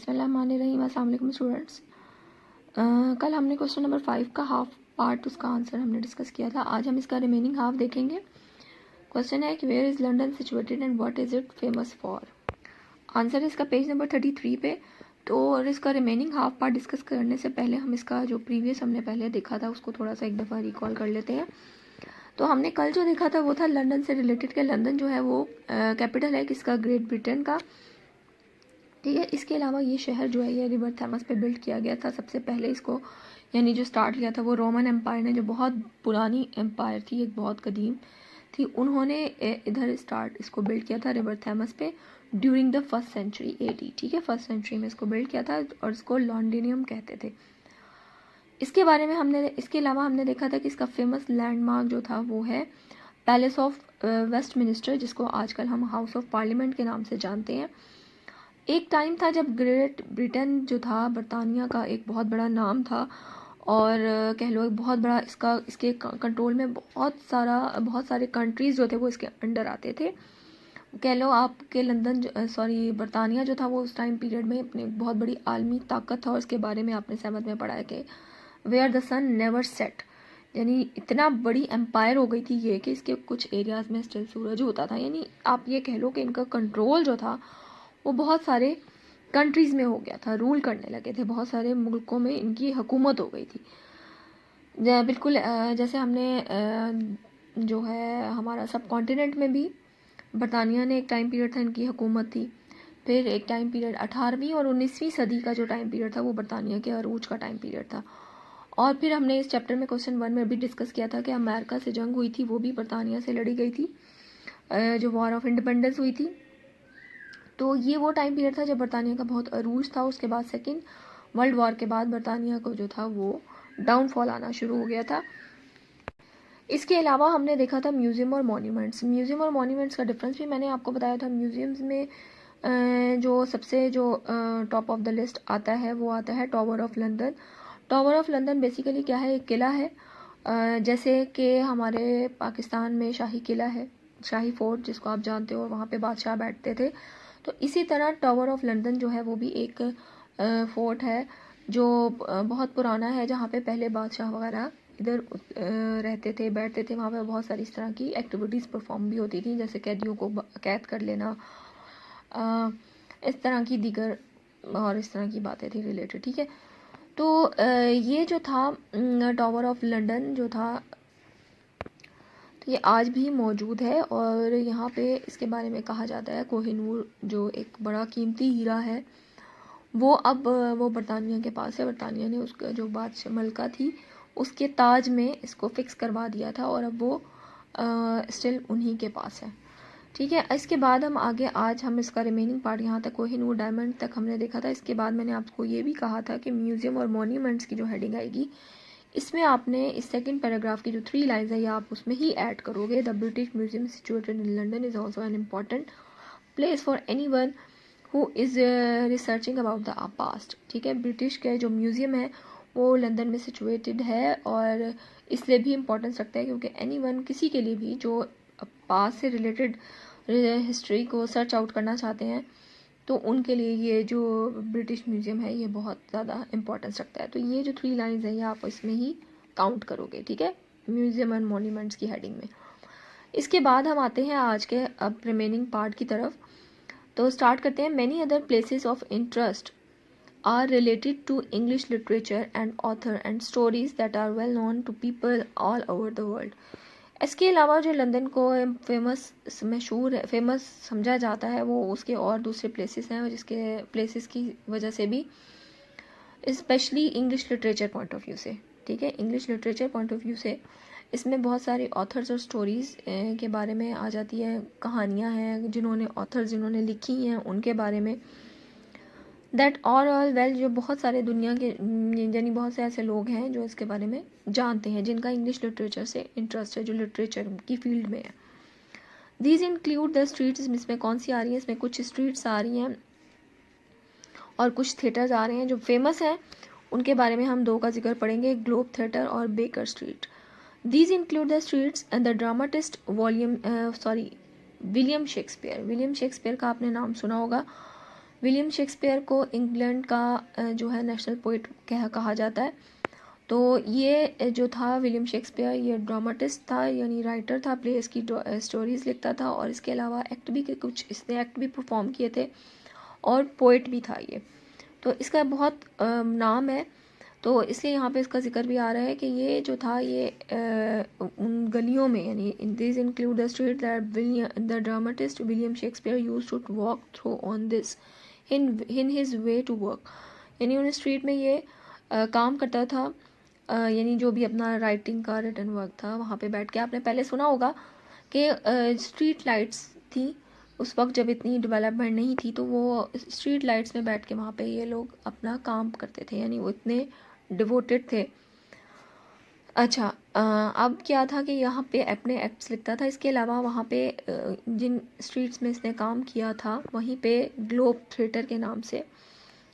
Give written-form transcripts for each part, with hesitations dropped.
बिस्मिल्लाहिर्रहमानिर्रहीम। अस्सलाम वालेकुम स्टूडेंट्स। कल हमने क्वेश्चन नंबर 5 का हाफ पार्ट उसका आंसर हमने डिस्कस किया था। आज हम इसका रिमेनिंग हाफ देखेंगे। क्वेश्चन है कि where is London situated and what is it famous for. Answer है इसका पेज नंबर 33 पे। तो और इसका रिमेनिंग हाफ पार्ट डिस्कस करने से पहले हम इसका जो प्रीवियस हमने पहले देखा था उसको थोड़ा सा एक दफ़ा रिकॉल कर लेते हैं। तो हमने कल जो देखा था वो था लंदन से रिलेटेड के लंदन जो है वो कैपिटल है किसका, ग्रेट ब्रिटेन का। ठीक है, इसके अलावा ये शहर जो है ये रिवर थैमस पे बिल्ड किया गया था सबसे पहले। इसको यानी जो स्टार्ट किया था वो रोमन एम्पायर ने, जो बहुत पुरानी एम्पायर थी, एक बहुत कदीम थी, उन्होंने इधर स्टार्ट इसको बिल्ड किया था रिवर थैमस पे during the first century AD। ठीक है, फर्स्ट सेंचुरी में इसको बिल्ड किया था और इसको लॉन्डिनियम कहते थे। इसके बारे में हमने, इसके अलावा हमने देखा था कि इसका फेमस लैंडमार्क जो था वो है पैलेस ऑफ वेस्टमिनिस्टर, जिसको आजकल हम हाउस ऑफ पार्लियामेंट के नाम से जानते हैं। एक टाइम था जब ग्रेट ब्रिटेन जो था बरतानिया का एक बहुत बड़ा नाम था और कह लो एक बहुत बड़ा इसके कंट्रोल में बहुत सारे कंट्रीज़ जो थे वो इसके अंडर आते थे। कह लो आपके लंदन बरतानिया जो था वो उस टाइम पीरियड में अपनी बहुत बड़ी आलमी ताकत था। और इसके बारे में आपने 7th में पढ़ा है कि where the sun never set, यानी इतना बड़ी एम्पायर हो गई थी ये कि इसके कुछ एरियाज़ में स्टिल सूरज होता था। यानी आप ये कह लो कि इनका कंट्रोल जो था वो बहुत सारे कंट्रीज़ में हो गया था, रूल करने लगे थे, बहुत सारे मुल्कों में इनकी हुकूमत हो गई थी। बिल्कुल जैसे हमने जो है हमारा सब कॉन्टिनेंट में भी बरतानिया ने एक टाइम पीरियड था इनकी हुकूमत थी। फिर एक टाइम पीरियड 18वीं और 19वीं सदी का जो टाइम पीरियड था वो बरतानिया के अरूज का टाइम पीरियड था। और फिर हमने इस चैप्टर में क्वेश्चन 1 में भी डिस्कस किया था कि अमेरिका से जंग हुई थी, वो भी बरतानिया से लड़ी गई थी, जो वॉर ऑफ इंडिपेंडेंस हुई थी। तो ये वो टाइम पीरियड था जब बरतानिया का बहुत अरूज था। उसके बाद सेकेंड वर्ल्ड वॉर के बाद बरतानिया को जो था वो डाउनफॉल आना शुरू हो गया था। इसके अलावा हमने देखा था म्यूज़ियम और मॉन्यूमेंट्स। म्यूज़ियम और मॉन्यूमेंट्स का डिफरेंस भी मैंने आपको बताया था। म्यूज़ियम्स में जो सबसे जो टॉप ऑफ द लिस्ट आता है वो आता है tower of London. Tower of London basically क्या है, एक किला है, जैसे कि हमारे पाकिस्तान में शाही किला है, शाही फोर्ट जिसको आप जानते हो, वहाँ पे बादशाह बैठते थे। तो इसी तरह टावर ऑफ लंदन जो है वो भी एक फोर्ट है जो बहुत पुराना है, जहाँ पे पहले बादशाह वगैरह इधर रहते थे, बैठते थे। वहाँ पे बहुत सारी इस तरह की एक्टिविटीज़ परफॉर्म भी होती थी, जैसे कैदियों को कैद कर लेना, इस तरह की दीगर और इस तरह की बातें थी रिलेटेड। ठीक है, तो ये जो था टावर ऑफ लंदन जो था तो ये आज भी मौजूद है। और यहाँ पे इसके बारे में कहा जाता है कोहिनूर जो एक बड़ा कीमती हीरा है वो अब वो बरतानिया के पास है। बरतानिया ने उसका जो बादशाह मलका थी उसके ताज में इसको फिक्स करवा दिया था और अब वो स्टिल उन्हीं के पास है। ठीक है, इसके बाद हम आगे, आज हम इसका रिमेनिंग पार्ट यहाँ तक कोहिनूर डायमंड तक हमने देखा था। इसके बाद मैंने आपको ये भी कहा था कि म्यूज़ियम और मॉन्यूमेंट्स की जो हेडिंग आएगी इसमें आपने इस सेकंड पैराग्राफ की जो 3 लाइन्स है ये आप उसमें ही ऐड करोगे। The British museum situated in London is also an important place for anyone who is researching about the past. ठीक है, ब्रिटिश के जो म्यूज़ियम है वो लंदन में सिचुएटेड है और इसलिए भी इम्पोर्टेंस रखता है क्योंकि एनीवन, किसी के लिए भी जो पास्ट से रिलेटेड हिस्ट्री को सर्च आउट करना चाहते हैं तो उनके लिए ये जो ब्रिटिश म्यूज़ियम है ये बहुत ज़्यादा इम्पोर्टेंस रखता है। तो ये जो 3 लाइन्स है ये आप इसमें ही काउंट करोगे। ठीक है, म्यूज़ियम एंड मॉन्यूमेंट्स की हेडिंग में। इसके बाद हम आते हैं आज के अब रिमेनिंग पार्ट की तरफ। तो स्टार्ट करते हैं। Many other places of interest are related to English literature and author and stories that are well known to people all over the world. इसके अलावा जो लंदन को फेमस समझा जाता है वो उसके और दूसरे प्लेसेस हैं, जिसके प्लेसेस की वजह से भी, specially English literature point of view से। ठीक है, English literature point of view से इसमें बहुत सारे ऑथर्स और स्टोरीज़ के बारे में आ जाती है, कहानियाँ हैं जिन्होंने लिखी हैं उनके बारे में। दैट ऑल वेल, जो बहुत सारे दुनिया के यानी बहुत से ऐसे लोग हैं जो इसके बारे में जानते हैं, जिनका इंग्लिश लिटरेचर से इंटरेस्ट है, जो लिटरेचर की फील्ड में है। दीज इंक्लूड द स्ट्रीट्स, इसमें कौन सी आ रही है, इसमें कुछ स्ट्रीट्स आ रही हैं और कुछ थिएटर्स आ रहे हैं जो फेमस हैं। उनके बारे में हम 2 का जिक्र पढ़ेंगे, ग्लोब थिएटर और baker street. These include the streets and the dramatist William Shakespeare. William Shakespeare का आपने नाम सुना होगा, विलियम शेक्सपियर को इंग्लैंड का जो है नेशनल पोइट कहा जाता है। तो ये जो था विलियम शेक्सपियर, ये ड्रामाटिस्ट था, यानी राइटर था, प्लेस की स्टोरीज लिखता था, और इसके अलावा एक्ट भी इसने एक्ट भी परफॉर्म किए थे, और पोइट भी था ये। तो इसका बहुत नाम है, तो इसलिए यहाँ पे इसका जिक्र भी आ रहा है कि ये जो था ये उन गलियों में, यानी this include the street that the dramatist William Shakespeare used to walk through on this in his way to work, यानी उन स्ट्रीट में ये काम करता था, यानी जो भी अपना राइटिंग का रिटन वर्क था वहाँ पे बैठ के। आपने पहले सुना होगा कि स्ट्रीट लाइट्स थी उस वक्त, जब इतनी डेवलपमेंट नहीं थी, तो वो स्ट्रीट लाइट्स में बैठ के वहाँ पे ये लोग अपना काम करते थे, यानी वो इतने डिवोटेड थे। अच्छा, अब क्या था कि यहाँ पे अपने एक्ट्स लिखता था। इसके अलावा वहाँ पे जिन स्ट्रीट्स में इसने काम किया था वहीं पे ग्लोब थिएटर के नाम से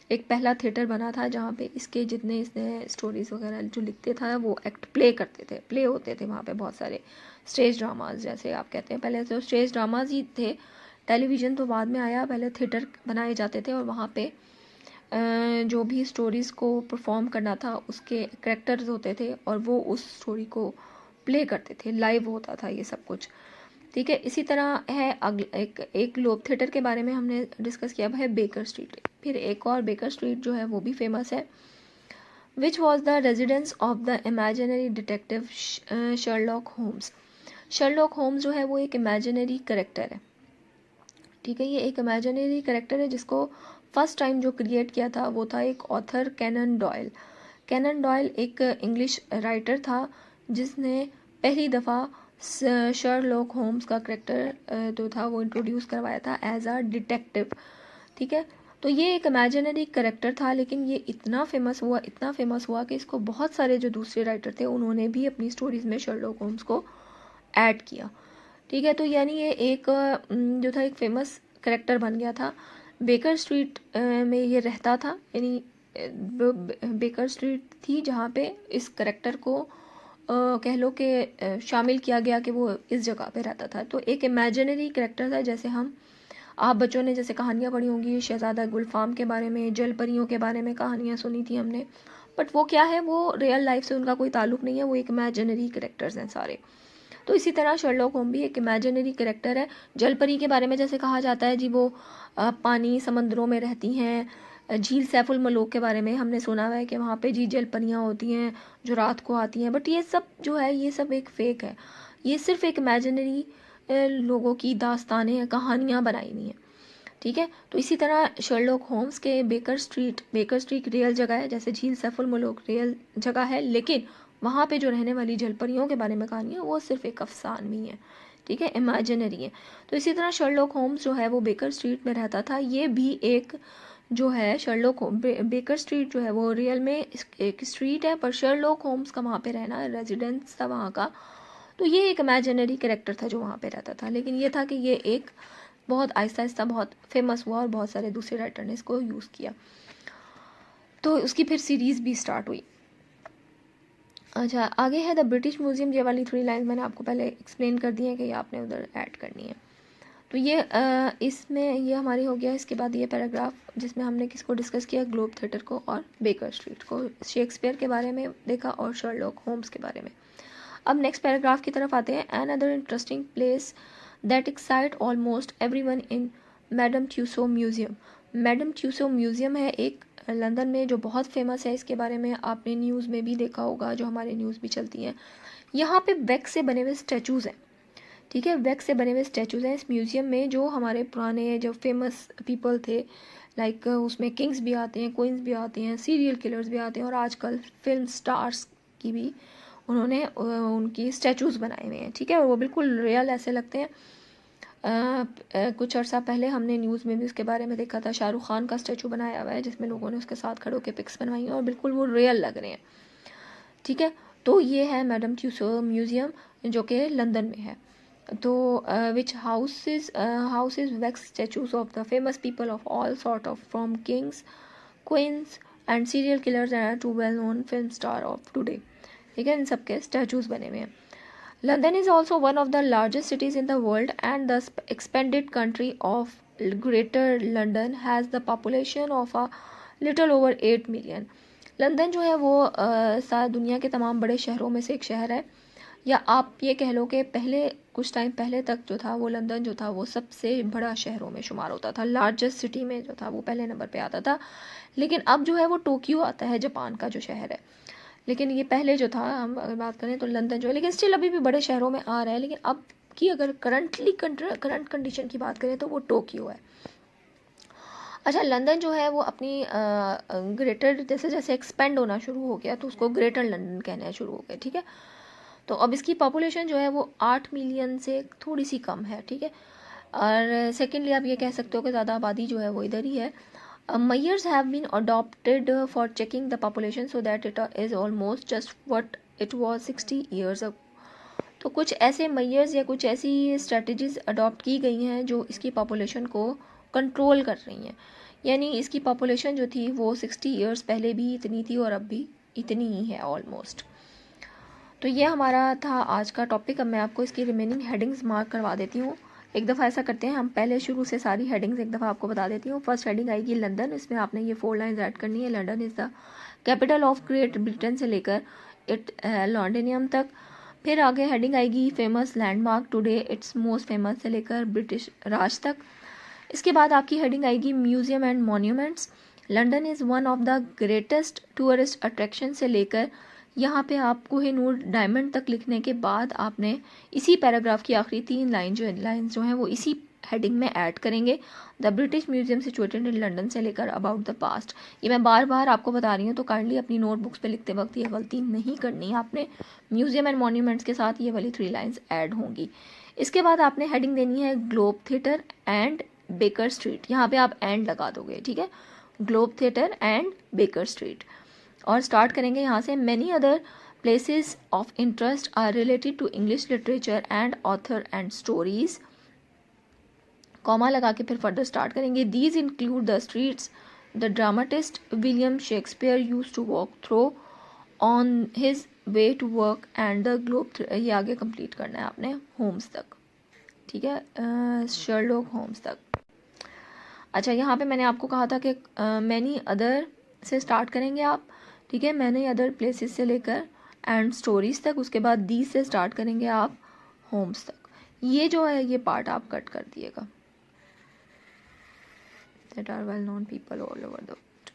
एक पहला थिएटर बना था, जहाँ पे इसके जितने इसने स्टोरीज वगैरह जो लिखते था वो एक्ट प्ले करते थे, प्ले होते थे वहाँ पे बहुत सारे स्टेज ड्रामाज, जैसे आप कहते हैं। पहले तो स्टेज ड्रामाज ही थे, टेलीविज़न तो बाद में आया, पहले थिएटर बनाए जाते थे, और वहाँ पे जो भी स्टोरीज़ को परफॉर्म करना था उसके कैरेक्टर्स होते थे, और वो उस स्टोरी को प्ले करते थे, लाइव होता था ये सब कुछ। ठीक है, इसी तरह है एक ग्लोब थिएटर के बारे में हमने डिस्कस किया है, बेकर स्ट्रीट। फिर एक और बेकर स्ट्रीट जो है वो भी फेमस है, which was the residence of the imaginary detective Sherlock Holmes. Sherlock Holmes जो है वो एक इमेजिनरी करेक्टर है। ठीक है, ये एक इमेजिनरी करेक्टर है जिसको फर्स्ट टाइम जो क्रिएट किया था वो था एक author Conan Doyle. Conan Doyle एक इंग्लिश राइटर था जिसने पहली दफ़ा शर्लॉक होम्स का करेक्टर जो था वो इंट्रोड्यूस करवाया था एज अ डिटेक्टिव। ठीक है, तो ये एक इमेजिनरी करेक्टर था, लेकिन ये इतना फेमस हुआ कि इसको बहुत सारे जो दूसरे राइटर थे उन्होंने भी अपनी स्टोरीज में शर्लॉक होम्स को ऐड किया। ठीक है, तो यानी ये एक जो था एक फेमस करेक्टर बन गया था। बेकर स्ट्रीट में ये रहता था, यानी बेकर स्ट्रीट थी जहाँ पे इस करेक्टर को कह लो कि शामिल किया गया कि वो इस जगह पे रहता था। तो एक इमेजिनरी करेक्टर था, जैसे आप बच्चों ने जैसे कहानियाँ पढ़ी होंगी शहजादा गुलफाम के बारे में, जल परियों के बारे में कहानियाँ सुनी थी हमने, बट वो क्या है, वो रियल लाइफ से उनका कोई ताल्लुक नहीं है, वो एक इमेजिनरी करेक्टर्स हैं सारे। तो इसी तरह शर्लॉक होम भी एक इमेजिनरी करेक्टर है। जलपरी के बारे में जैसे कहा जाता है जी, वो पानी समंदरों में रहती हैं। झील सैफुल मलोक के बारे में हमने सुना हुआ है कि वहाँ पे जी जलपरियाँ होती हैं जो रात को आती हैं, बट ये सब जो है ये सब एक फेक है, ये सिर्फ एक इमेजिनरी लोगों की दास्तानें हैं, कहानियाँ बनाई हुई हैं। ठीक है, तो इसी तरह शर्लॉक होम्स के बेकर स्ट्रीट रियल जगह है, जैसे झील सैफुल मलोक रियल जगह है, लेकिन वहाँ पे जो रहने वाली जलपरियों के बारे में कहानी है वो सिर्फ एक अफसानवी है। ठीक है, इमेजिनरी है। तो इसी तरह शर्लॉक होम्स जो है वो बेकर स्ट्रीट में रहता था। ये भी एक जो है बेकर स्ट्रीट जो है वो रियल में एक स्ट्रीट है, पर शर्लॉक होम्स का वहाँ पे रहना रेजिडेंस था वहाँ का। तो ये एक इमेजिनरी कैरेक्टर था जो वहाँ पे रहता था, लेकिन ये था कि ये एक बहुत आहिस्ता आहिस्ता बहुत फेमस हुआ और बहुत सारे दूसरे राइटर ने इसको यूज़ किया, तो उसकी फिर सीरीज़ भी स्टार्ट हुई। अच्छा, आगे है द ब्रिटिश म्यूज़ियम। ये वाली 3 लाइन मैंने आपको पहले एक्सप्लेन कर दी है कि ये आपने उधर ऐड करनी है। तो ये इसमें ये हमारी हो गया। इसके बाद ये पैराग्राफ जिसमें हमने किसको डिस्कस किया, ग्लोब थिएटर को और बेकर स्ट्रीट को, शेक्सपियर के बारे में देखा और शर्लॉक होम्स के बारे में। अब नेक्स्ट पैराग्राफ की तरफ आते हैं। Another interesting place that excite almost everyone in Madame Tussaud museum. Madame Tussaud museum है एक लंदन में जो बहुत फेमस है। इसके बारे में आपने न्यूज़ में भी देखा होगा, जो हमारे न्यूज़ भी चलती हैं। यहाँ पे वैक्स से बने हुए स्टैचूज़ हैं। ठीक है, वैक्स से बने हुए स्टैचूज़ हैं इस म्यूज़ियम में, जो हमारे पुराने जो फेमस पीपल थे, लाइक उसमें किंग्स भी आते हैं, क्वींस भी आती हैं, सीरियल किलर्स भी आते हैं, और आजकल फिल्म स्टार्स की भी उन्होंने उनकी स्टैचूज़ बनाए हुए हैं। ठीक है, और वो बिल्कुल रियल ऐसे लगते हैं। कुछ अर्सा पहले हमने न्यूज़ में भी उसके बारे में देखा था, शाहरुख खान का स्टैचू बनाया हुआ है जिसमें लोगों ने उसके साथ खड़े होकर पिक्स बनवाई हैं और बिल्कुल वो रियल लग रहे हैं। ठीक है, तो ये है मैडम ट्यूसो म्यूज़ियम जो कि लंदन में है। तो which houses wax statues of the famous people of all sort of from kings, queens and serial killers and to well known film star of today. ठीक है, इन सब के स्टैचूज़ बने हुए हैं। London is also one of the largest cities in the world and the expanded country of greater London has the population of a little over 8 million. London जो है वो सारी दुनिया के तमाम बड़े शहरों में से एक शहर है, या आप ये कह लो कि पहले कुछ टाइम पहले तक जो था वो लंदन जो था वो सबसे बड़ा शहरों में शुमार होता था, लार्जेस्ट सिटी में जो था वो पहले नंबर पे आता था। लेकिन अब जो है वो टोक्यो आता है, जापान का जो शहर है। लेकिन ये पहले जो था, हम अगर बात करें तो लंदन जो है, लेकिन स्टिल अभी भी बड़े शहरों में आ रहा है। लेकिन अब की अगर करंट कंडीशन की बात करें तो वो टोक्यो है। अच्छा, लंदन जो है वो अपनी ग्रेटर जैसे जैसे एक्सपेंड होना शुरू हो गया तो उसको ग्रेटर लंदन कहना शुरू हो गया, ठीक है। तो अब इसकी पॉपुलेशन जो है वो 8 मिलियन से थोड़ी सी कम है, ठीक है। और सेकेंडली आप ये कह सकते हो कि ज़्यादा आबादी जो है वो इधर ही है। Measures have been adopted for checking the population so that it is almost just what it was 60 years ago. तो कुछ ऐसे मेजर्स या कुछ ऐसी स्ट्रेटजीज अडॉप्ट की गई हैं जो इसकी पॉपुलेशन को कंट्रोल कर रही हैं। यानी इसकी पॉपुलेशन जो थी वो 60 ईयर्स पहले भी इतनी थी और अब भी इतनी ही है ऑलमोस्ट। तो ये हमारा था आज का टॉपिक। अब मैं आपको इसकी रिमेनिंग हेडिंग्स मार्क करवा देती हूँ। एक दफ़ा ऐसा करते हैं, हम पहले शुरू से सारी हेडिंग्स एक दफ़ा आपको बता देती हूँ। फर्स्ट हेडिंग आएगी लंदन, इसमें आपने ये 4 लाइन्स ऐड करनी है। London is the capital of great Britain से लेकर लॉन्डेनियम तक। फिर आगे हेडिंग आएगी famous landmark today it's most famous से लेकर ब्रिटिश राज तक। इसके बाद आपकी हेडिंग आएगी museum and monuments. London is one of the greatest tourist attraction से लेकर यहाँ पे आप कोहिनूर डायमंड तक लिखने के बाद आपने इसी पैराग्राफ की आखिरी 3 लाइन्स जो हैं वो इसी हेडिंग में ऐड करेंगे। The British museum situated in London से लेकर अबाउट द पास्ट। ये मैं बार बार आपको बता रही हूँ, तो काइंडली अपनी नोटबुक्स पे लिखते वक्त ये गलती नहीं करनी। आपने म्यूजियम एंड मॉन्यूमेंट्स के साथ ये वाली 3 लाइन्स ऐड होंगी। इसके बाद आपने हेडिंग देनी है Globe Theatre and Baker Street. यहाँ पे आप एंड लगा दोगे, ठीक है, Globe Theatre and Baker Street. और स्टार्ट करेंगे यहाँ से। Many other places of interest are related to English literature and author and stories, comma लगा के फिर फर्दर स्टार्ट करेंगे। These include the streets the dramatist William Shakespeare use to walk through on his way to work and the Globe. ये आगे complete करना है आपने Holmes तक, ठीक है, शर्लॉक होम्स तक। अच्छा, यहाँ पे मैंने आपको कहा था कि मैनी अदर से स्टार्ट करेंगे आप, ठीक है, मैनी अदर प्लेसेस से लेकर एंड स्टोरीज तक। उसके बाद दी से स्टार्ट करेंगे आप होम्स तक। ये जो है ये पार्ट आप कट कर दिएगा। That are well known people all over the world.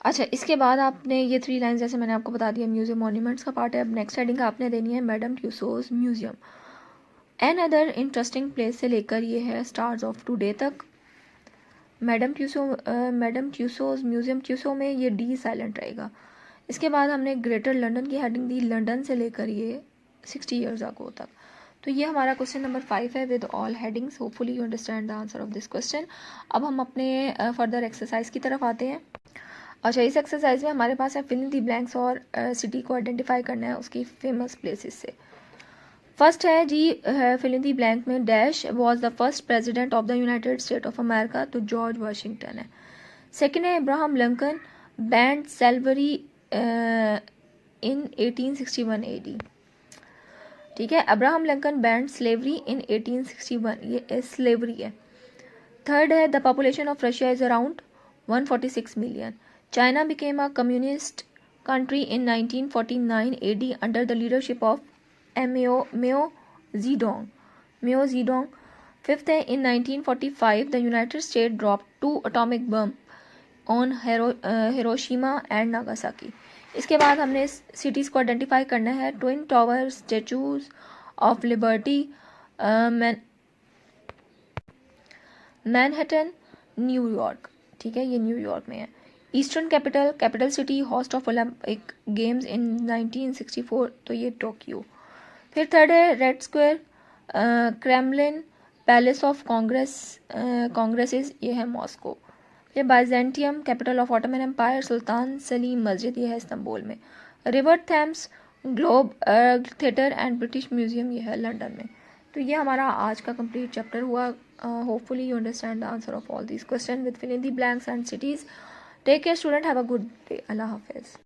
अच्छा, इसके बाद आपने ये 3 लाइन्स जैसे मैंने आपको बता दिया म्यूजियम मॉन्यूमेंट्स का पार्ट है। अब नेक्स्ट हेडिंग आपने देनी है Madame Tussauds museum. Another interesting place से लेकर ये है स्टार्स ऑफ टुडे तक। मैडम ट्यूसोज म्यूजियम, ट्यूसो में ये डी साइलेंट रहेगा। इसके बाद हमने ग्रेटर लंदन की हेडिंग दी, लंदन से लेकर ये 60 ईयर्स अगो तक। तो ये हमारा क्वेश्चन नंबर 5 है with all headings. Hopefully you understand the answer of this question. अब हम अपने फर्दर एक्सरसाइज की तरफ आते हैं। अच्छा, इस एक्सरसाइज में हमारे पास है फिल इन दी ब्लैंक्स और सिटी को आइडेंटिफाई करना है उसकी फेमस प्लेसेस से। फर्स्ट है जी फिल इन दी ब्लैंक में dash was the first president of the United state of America, तो जॉर्ज वाशिंगटन है। सेकेंड है अब्राहम लिंकन बैंड सेल्वरी इन 1861 AD, ठीक है, अब्राहम लिंकन बैंड स्लेवरी इन 1861, ये स्लेवरी है। थर्ड है the population of Russia is around 146 million. China became a communist country in 1949 AD under the leadership of Mao Zedong. Fifth है in 1945 the United State drop 2 atomic bomb on Hiroshima and Nagasaki. इसके बाद हमने cities को identify करना है। Twin Tower, Statues of Liberty, Manhattan, New York, ठीक है, ये न्यूयॉर्क में है। Eastern capital city, host of Olympic Games in 1964, तो ये टोक्यो। फिर थर्ड है Red Square, Kremlin, palace of congresses, ये है मॉस्को। फिर Byzantium, capital of Ottoman Empire, Sultan Selim मस्जिद, ये है इस्तांबुल में। River Thames, Globe Theatre and British Museum, ये है लंदन में। तो ये हमारा आज का कंप्लीट चैप्टर हुआ। Hopefully you understand the answer of all these question with fill in the blanks and cities. Take care student, have a good day. अल्लाह हाफिज़।